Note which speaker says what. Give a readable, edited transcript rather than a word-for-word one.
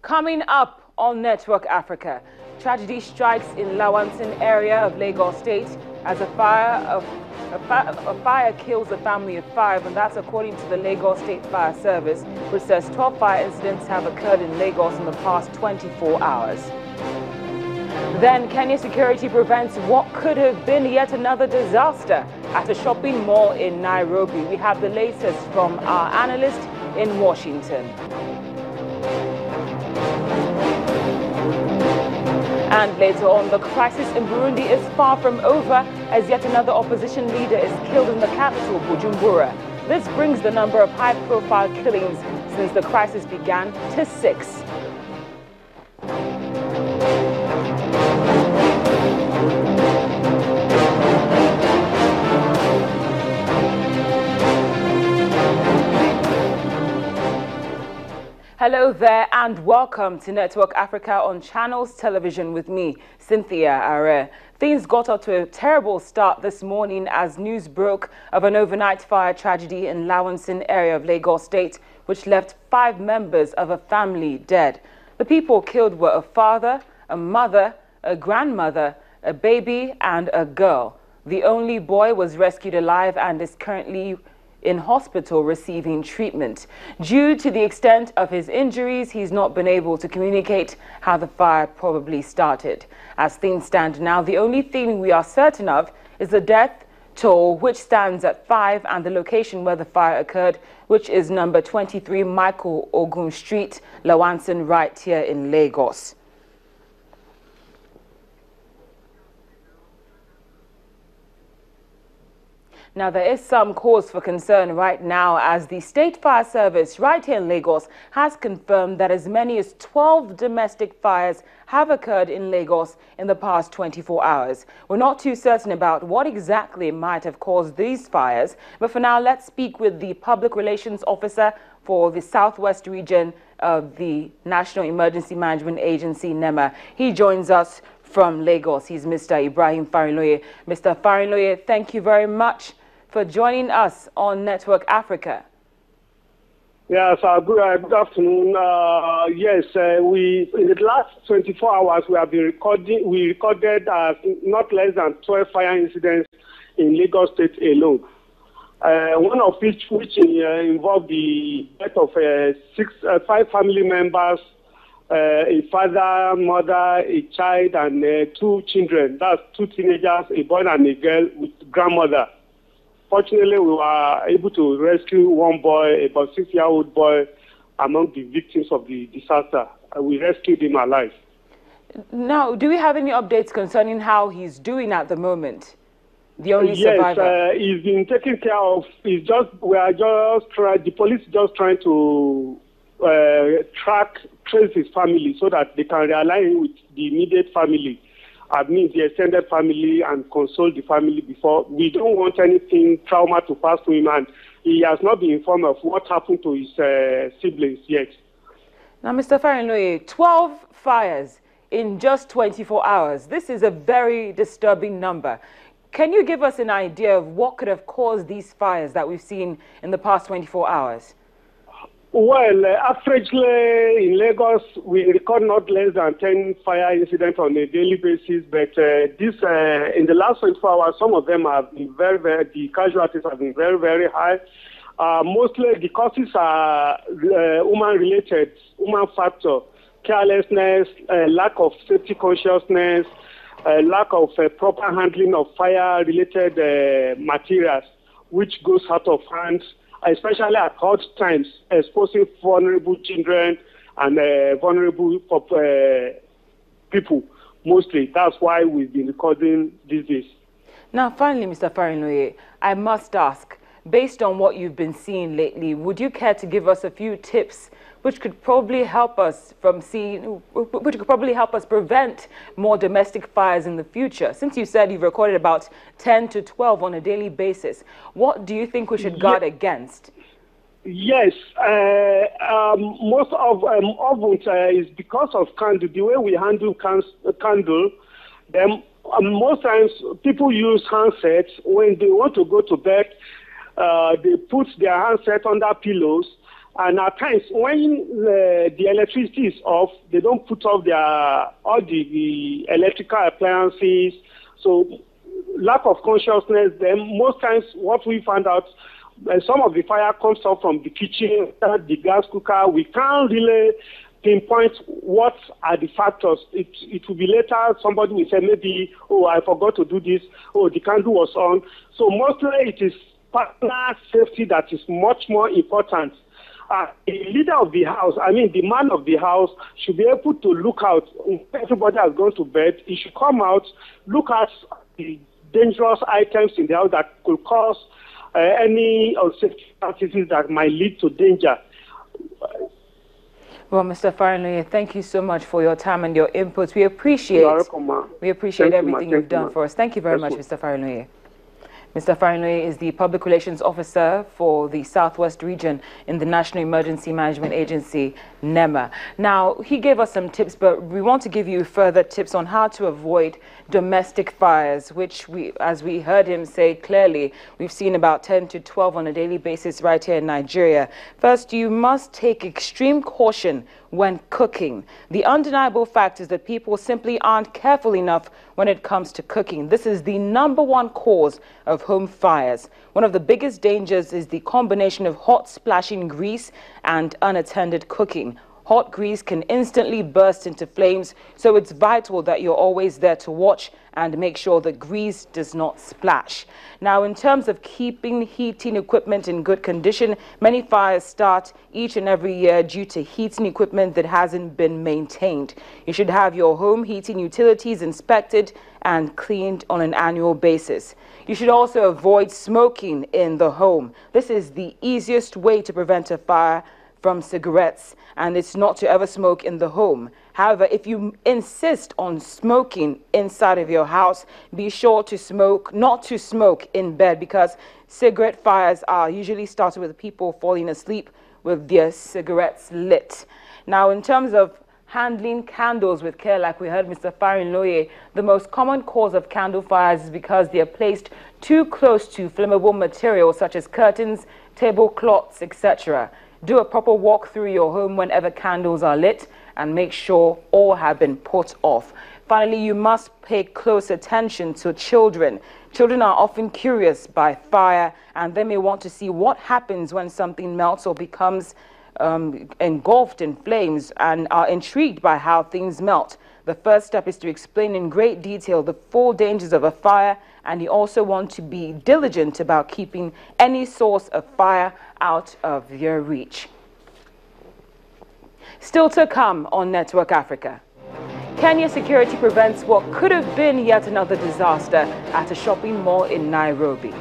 Speaker 1: Coming up on Network Africa, tragedy strikes in Lawanson area of Lagos State as a fire kills a family of 5, and that's according to the Lagos State Fire Service, which says 12 fire incidents have occurred in Lagos in the past 24 hours. Then Kenya security prevents what could have been yet another disaster at a shopping mall in Nairobi. We have the latest from our analyst in Washington. And later on, the crisis in Burundi is far from over as yet another opposition leader is killed in the capital, Bujumbura. This brings the number of high-profile killings since the crisis began to 6. Hello there and welcome to Network Africa on Channels Television with me, Cynthia Are. Things got off to a terrible start this morning as news broke of an overnight fire tragedy in Lawanson area of Lagos State, which left 5 members of a family dead. The people killed were a father, a mother, a grandmother, a baby and a girl. The only boy was rescued alive and is currently in hospital receiving treatment. Due to the extent of his injuries, he's not been able to communicate how the fire probably started. As things stand now, the only thing we are certain of is the death toll, which stands at 5, and the location where the fire occurred, which is number 23 Michael Ogun Street, Lawanson, right here in Lagos. Now, there is some cause for concern right now as the State Fire Service right here in Lagos has confirmed that as many as 12 domestic fires have occurred in Lagos in the past 24 hours. We're not too certain about what exactly might have caused these fires, but for now, let's speak with the Public Relations Officer for the Southwest region of the National Emergency Management Agency, NEMA. He joins us from Lagos. He's Mr. Ibrahim Farinloye. Mr. Farinloye, thank you very much for joining us on Network Africa.
Speaker 2: Yes, good afternoon. Yes, we in the last 24 hours we have been recorded not less than 12 fire incidents in Lagos State alone. One of which involved the death of 5 family members, a father, mother, a child, and 2 children. That's 2 teenagers, a boy and a girl with grandmother. Fortunately, we were able to rescue one boy, about 6-year-old boy, among the victims of the disaster. We rescued him alive.
Speaker 1: Now, do we have any updates concerning how he's doing at the moment? The only survivor.
Speaker 2: Yes, he's been taken care of. The police is just trying to trace his family so that they can realign him with the immediate family. I mean the extended family, and console the family before. We don't want anything trauma to pass to him, and he has not been informed of what happened to his siblings yet.
Speaker 1: Now, Mr. Farinloye, 12 fires in just 24 hours. This is a very disturbing number. Can you give us an idea of what could have caused these fires that we've seen in the past 24 hours?
Speaker 2: Well, averagely in Lagos, we record not less than 10 fire incidents on a daily basis, but in the last 24 hours, some of them have been the casualties have been very, very high. Mostly the causes are human-related, human factor, carelessness, lack of safety consciousness, lack of proper handling of fire-related materials, which goes out of hand, especially at hot times, exposing vulnerable children and vulnerable people, mostly. That's why we've been recording these days.
Speaker 1: Now, finally, Mr. Farinloye, I must ask, based on what you've been seeing lately, would you care to give us a few tips which could probably help us prevent more domestic fires in the future? Since you said you've recorded about 10 to 12 on a daily basis, what do you think we should guard against?
Speaker 2: Yes, most of it is because of candle. The way we handle candle, then most times people use handsets when they want to go to bed. They put their handset under pillows And at times, when the electricity is off, they don't put off all the electrical appliances. So lack of consciousness. Then most times, what we find out, some of the fire comes up from the kitchen, the gas cooker. We can't really pinpoint what are the factors. It will be later somebody will say maybe, oh, I forgot to do this. Oh, the candle was on. So mostly it is partner safety that is much more important. The leader of the house, the man of the house, should be able to look out. Everybody has gone to bed. He should come out, look at the dangerous items in the house that could cause any unsafety practices that might lead to danger.
Speaker 1: Well, Mr. Farinloye, thank you so much for your time and your inputs. We appreciate everything you've done for us. Thank you very much, Mr. Farinloye. Mr. Farinloye is the Public Relations Officer for the Southwest region in the National Emergency Management Agency, NEMA. Now, he gave us some tips, but we want to give you further tips on how to avoid domestic fires, which as we heard him say clearly, we've seen about 10 to 12 on a daily basis right here in Nigeria. First, you must take extreme caution when cooking. The undeniable fact is that people simply aren't careful enough when it comes to cooking. This is the #1 cause of home fires. One of the biggest dangers is the combination of hot splashing grease and unattended cooking. Hot grease can instantly burst into flames, so it's vital that you're always there to watch and make sure the grease does not splash. Now, in terms of keeping heating equipment in good condition, many fires start each and every year due to heating equipment that hasn't been maintained. You should have your home heating utilities inspected and cleaned on an annual basis. You should also avoid smoking in the home. This is the easiest way to prevent a fire from cigarettes, and it's not to ever smoke in the home. However, if you insist on smoking inside of your house, be sure to not to smoke in bed, because cigarette fires are usually started with people falling asleep with their cigarettes lit. Now, in terms of handling candles with care, like we heard Mr. Farinloye, the most common cause of candle fires is because they are placed too close to flammable materials such as curtains, tablecloths, etc. Do a proper walk through your home whenever candles are lit and make sure all have been put off. Finally, you must pay close attention to children. Children are often curious by fire, and they may want to see what happens when something melts or becomes engulfed in flames, and are intrigued by how things melt. The first step is to explain in great detail the full dangers of a fire, and you also want to be diligent about keeping any source of fire out of your reach. Still to come on Network Africa. Kenya security prevents what could have been yet another disaster at a shopping mall in Nairobi.